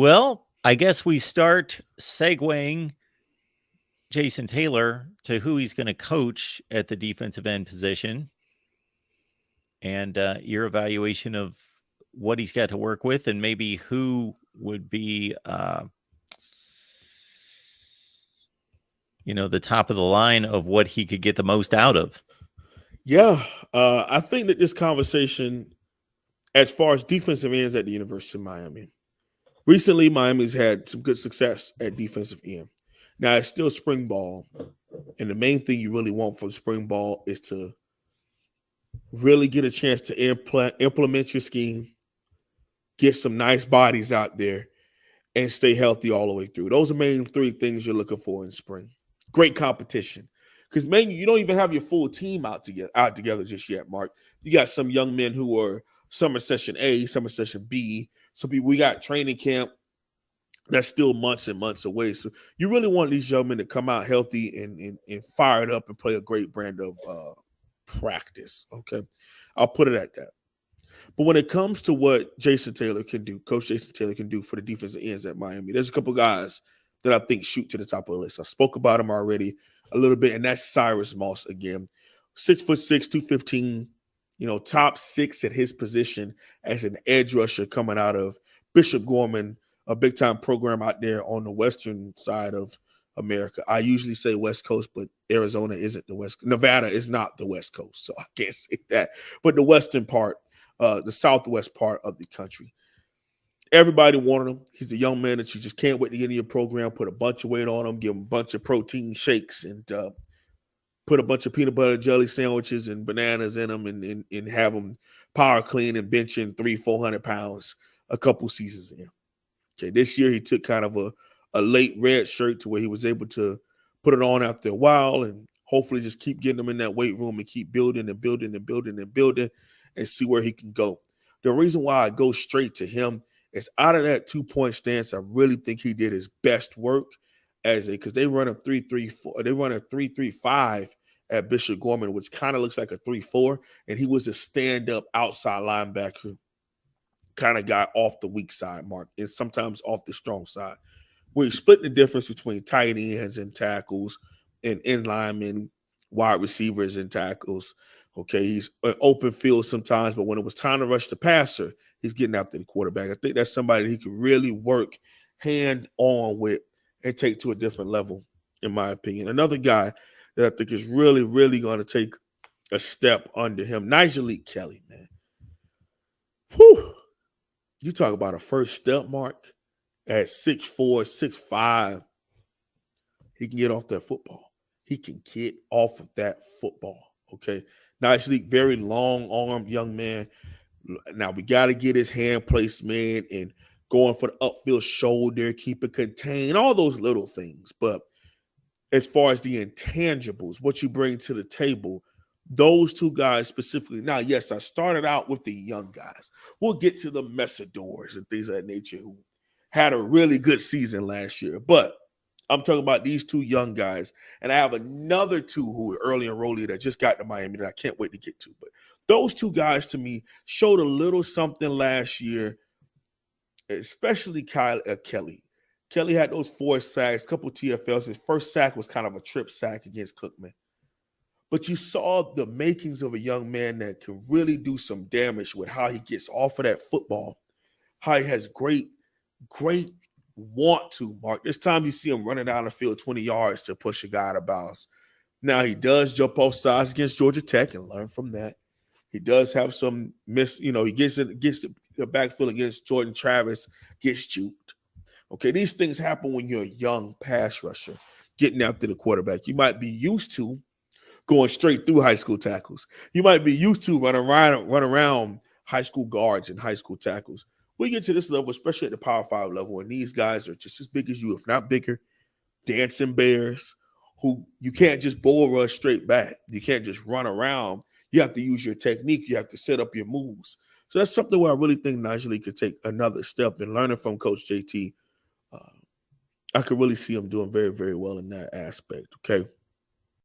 Well, I guess we start segueing Jason Taylor to who he's going to coach at the defensive end position and your evaluation of what he's got to work with and maybe who would be, the top of the line of what he could get the most out of. Yeah, I think that this conversation, as far as defensive ends at the University of Miami, recently Miami's had some good success at defensive end. Now it's still spring ball, and the main thing you really want for spring ball is to really get a chance to implement your scheme, get some nice bodies out there, and stay healthy all the way through. Those are the main three things you're looking for in spring. Great competition. Because, man, you don't even have your full team out together just yet, Mark. You got some young men who are summer session A, summer session B. Some people, we got training camp that's still months and months away. So you really want these young men to come out healthy and fired up and play a great brand of practice. Okay. I'll put it at that. But when it comes to what Jason Taylor can do, Coach Jason Taylor can do for the defensive ends at Miami, there's a couple guys that I think shoot to the top of the list. I spoke about him already a little bit, and that's Cyrus Moss again. 6'6", 215, top 6 at his position as an edge rusher coming out of Bishop Gorman, a big-time program out there on the western side of America. I usually say West Coast, but Arizona isn't the West. Nevada is not the West Coast, so I can't say that. But the western part, the southwest part of the country. Everybody wanted him. He's a young man that you just can't wait to get in your program, put a bunch of weight on him, give him a bunch of protein shakes, and put a bunch of peanut butter jelly sandwiches and bananas in them and have them power clean and benching 300-400 pounds a couple seasons in. Okay, this year he took kind of a late red shirt to where he was able to put it on after a while and hopefully just keep getting him in that weight room and keep building and building and building and building and see where he can go. The reason why I go straight to him is out of that 2-point stance, I really think he did his best work because they run a 3-3-4, they run a 3-3-5 at Bishop Gorman, which kind of looks like a 3-4, and he was a stand-up outside linebacker kind of guy off the weak side, Mark, and sometimes off the strong side. Where he split the difference between tight ends and tackles and in linemen, wide receivers and tackles. Okay, he's an open field sometimes, but when it was time to rush the passer, he's getting after the quarterback. I think that's somebody that he can really work hand on with and take to a different level, in my opinion. Another guy that I think is really, really going to take a step under him, Nyjalik Kelly, man. Whew. You talk about a first step, Mark, at 6'4", 6'5". He can get off that football. He can get off of that football, okay? Nyjalik, very long-armed young man. Now, we got to get his hand placement and going for the upfield shoulder, keep it contained, all those little things. But as far as the intangibles, what you bring to the table, those two guys specifically. Now, yes, I started out with the young guys. We'll get to the Messidors and things of that nature who had a really good season last year. But I'm talking about these two young guys. And I have another two who are early enrollee that just got to Miami that I can't wait to get to. But those two guys, to me, showed a little something last year, especially Kelly. Kelly had those 4 sacks, a couple of TFLs. His first sack was kind of a trip sack against Cookman. But you saw the makings of a young man that can really do some damage with how he gets off of that football, how he has great want to, Mark. This time you see him running down the field 20 yards to push a guy out of bounds. Now, he does jump off sides against Georgia Tech and learn from that. He does have some he gets the backfield against Jordan Travis, gets juked. Okay, these things happen when you're a young pass rusher getting after the quarterback. You might be used to going straight through high school tackles. You might be used to run around high school guards and high school tackles. We get to this level, especially at the Power 5 level, and these guys are just as big as you, if not bigger, dancing bears who you can't just bull rush straight back. You can't just run around. You have to use your technique. You have to set up your moves. So that's something where I really think Nyjalik could take another step in learning from Coach JT. I could really see him doing very, very well in that aspect, okay?